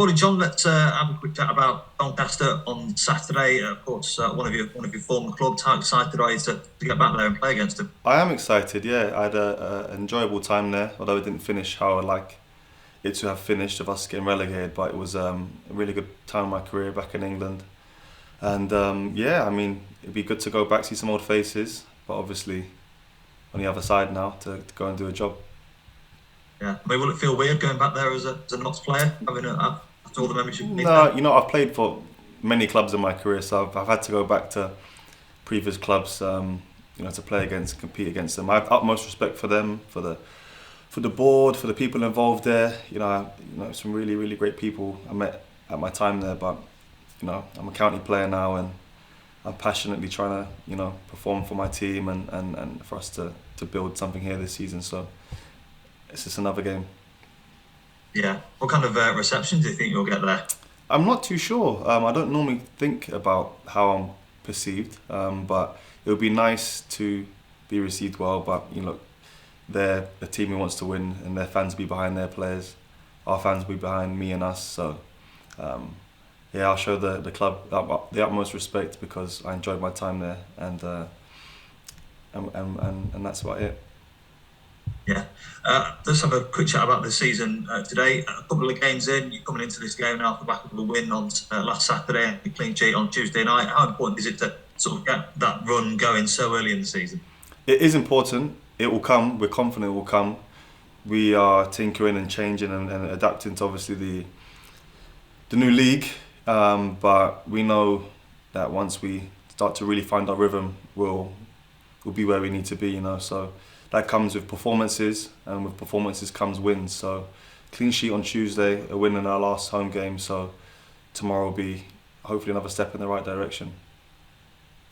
Morning, John. Let's have a quick chat about Doncaster on Saturday. Of course, one of your former clubs. How excited are you to get back there and play against them? I am excited, yeah. I had an enjoyable time there, although it didn't finish how I'd like it to have finished of us getting relegated, but it was a really good time in my career back in England. And yeah, I mean, it'd be good to go back, see some old faces, but obviously on the other side now to go and do a job. Yeah. I mean, will it feel weird going back there as a Notts player, after all the memories you've made No, there? I've played for many clubs in my career, so I've had to go back to previous clubs, to play against, compete against them. I have utmost respect for them, for the board, for the people involved there. Some really, really great people I met at my time there. But I'm a county player now, and I'm passionately trying to, perform for my team and for us to build something here this season. So it's just another game. Yeah. What kind of reception do you think you'll get there? I'm not too sure. I don't normally think about how I'm perceived, but it would be nice to be received well. But they're a team who wants to win, and their fans will be behind their players. Our fans will be behind me and us. So um, yeah, I'll show the club the utmost respect because I enjoyed my time there, and that's about it. Yeah. Let's have a quick chat about the season today. A couple of games in, you're coming into this game now off the back of a win on last Saturday and a clean sheet on Tuesday night. How important is it to sort of get that run going so early in the season? It is important. It will come. We're confident it will come. We are tinkering and changing and adapting to obviously the new league. But we know that once we start to really find our rhythm, we'll be where we need to be. So that comes with performances, and with performances comes wins. So clean sheet on Tuesday, a win in our last home game. So tomorrow will be hopefully another step in the right direction.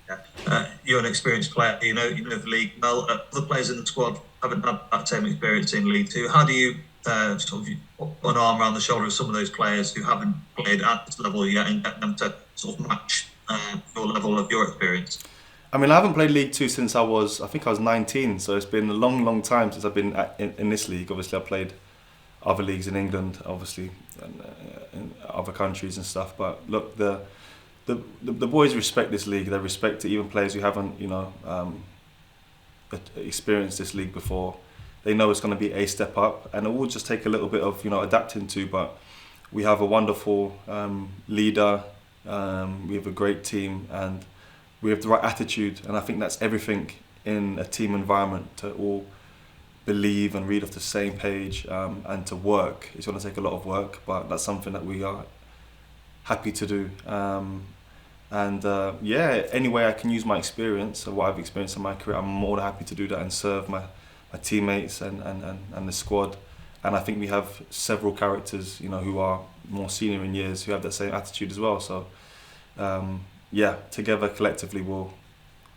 Yeah. You're an experienced player. You know the league well. Other players in the squad haven't had that same experience in League Two. How do you sort of put an arm around the shoulder of some of those players who haven't played at this level yet and get them to sort of match your level of your experience? I mean, I haven't played League Two since I think I was 19. So it's been a long, long time since I've been in this league. Obviously, I played other leagues in England, obviously, and in other countries and stuff. But look, the boys respect this league. They respect it. Even players who haven't, experienced this league before, they know it's going to be a step up, and it will just take a little bit of adapting to. But we have a wonderful leader. We have a great team, and we have the right attitude. And I think that's everything in a team environment, to all believe and read off the same page, and to work. It's going to take a lot of work, but that's something that we are happy to do. And yeah, any way I can use my experience or what I've experienced in my career, I'm more than happy to do that and serve my teammates and the squad. And I think we have several characters, who are more senior in years, who have that same attitude as well. So yeah, together collectively we'll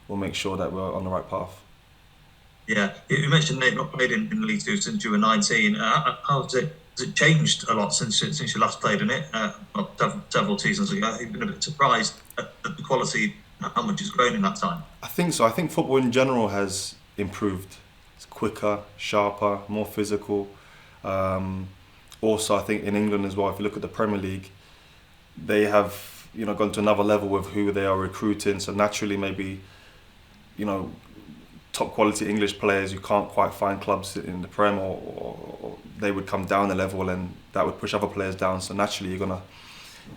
make sure that we're on the right path. Yeah, you mentioned they've not played in League Two since you were 19. Has it changed a lot since you last played in it? Well, several seasons ago, you've been a bit surprised at the quality, how much it's grown in that time. I think so. I think football in general has improved. It's quicker, sharper, more physical. Um, Also, I think in England as well, if you look at the Premier League, they have gone to another level with who they are recruiting. So naturally, maybe you know top quality English players you can't quite find clubs in the Prem, or they would come down a level, and that would push other players down. So naturally,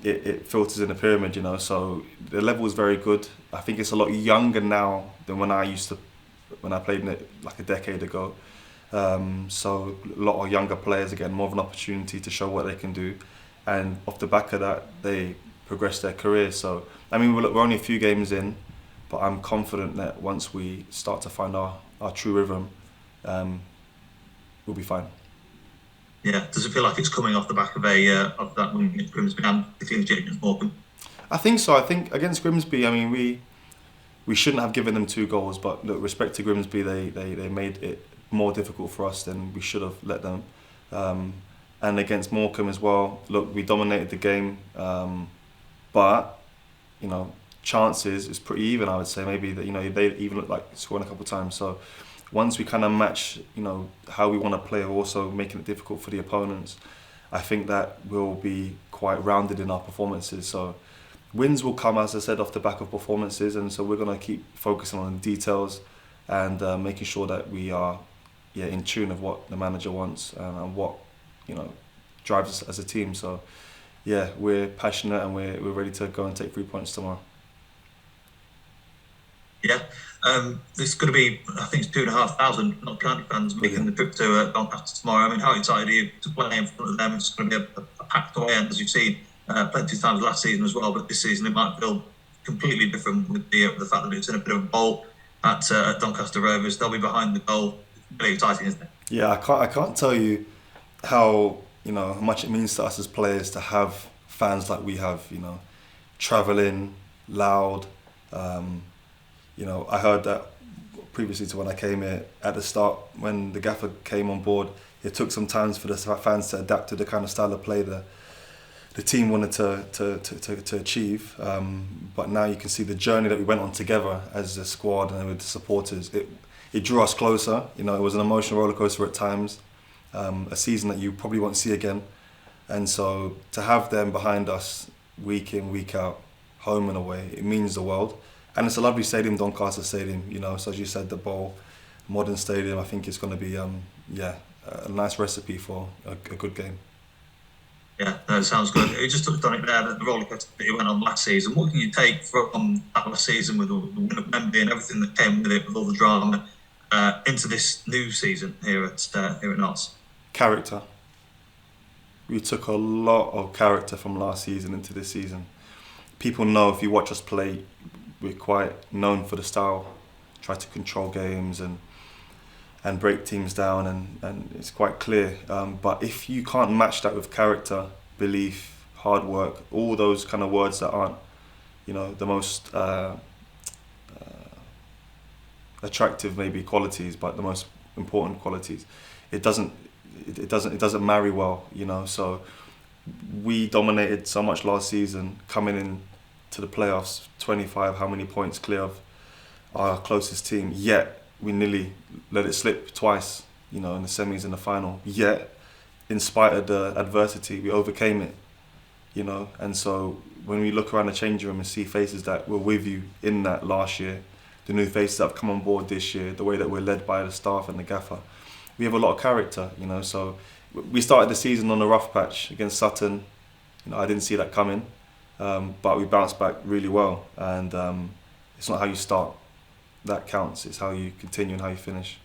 it filters in the pyramid. So the level is very good. I think it's a lot younger now than when I played in it like a decade ago. So a lot of younger players again, more of an opportunity to show what they can do, and off the back of that, they progress their career. So I mean, we're only a few games in, but I'm confident that once we start to find our true rhythm, um, we'll be fine. Yeah, does it feel like it's coming off the back of a of that win against Grimsby and the clean sheet against Morecambe? I think so. I think against Grimsby, I mean, we shouldn't have given them two goals, but look, respect to Grimsby, they made it more difficult for us than we should have let them. Um, and against Morecambe as well, look, we dominated the game, but you know, chances is pretty even. I would say maybe that they even look like scoring a couple of times. So once we kind of match, how we want to play, also making it difficult for the opponents, I think that will be quite rounded in our performances. So wins will come, as I said, off the back of performances, and so we're going to keep focusing on the details and making sure that we are in tune of what the manager wants and what drives us as a team. So yeah, we're passionate and we're ready to go and take 3 points tomorrow. Yeah, there's going to be, I think it's 2,500 not county fans making the trip to Doncaster tomorrow. I mean, how excited are you to play in front of them? It's going to be a packed away, and as you've seen plenty of times last season as well, but this season it might feel completely different with the fact that it's in a bit of a bowl at Doncaster Rovers. They'll be behind the goal. It's really exciting, isn't it? Yeah, I can't tell you how much it means to us as players to have fans like we have. Travelling loud. I heard that previously to when I came here at the start, when the gaffer came on board, it took some time for the fans to adapt to the kind of style of play the team wanted to achieve. But now you can see the journey that we went on together as a squad and with the supporters. It drew us closer. It was an emotional roller coaster at times, a season that you probably won't see again. And so to have them behind us week in, week out, home and away, it means the world. And it's a lovely stadium, Doncaster Stadium. So as you said, the bowl, modern stadium. I think it's going to be a nice recipe for a good game. Yeah, that sounds good. You just touched on it there, the roller coaster that you went on last season. What can you take from that last season with the win of Wembley and everything that came with it, with all the drama, into this new season here at Notts? Character. We took a lot of character from last season into this season. People know, if you watch us play, we're quite known for the style, try to control games and break teams down, and it's quite clear. But if you can't match that with character, belief, hard work, all those kind of words that aren't, the most attractive maybe qualities, but the most important qualities, it doesn't marry well. So we dominated so much last season, coming in to the playoffs 25 how many points clear of our closest team, yet we nearly let it slip twice, in the semis and the final, yet in spite of the adversity we overcame it, and so when we look around the changing room and see faces that were with you in that last year, the new faces that have come on board this year, the way that we're led by the staff and the gaffer, we have a lot of character, so we started the season on a rough patch against Sutton. I didn't see that coming. But we bounced back really well, and it's not how you start that counts, it's how you continue and how you finish.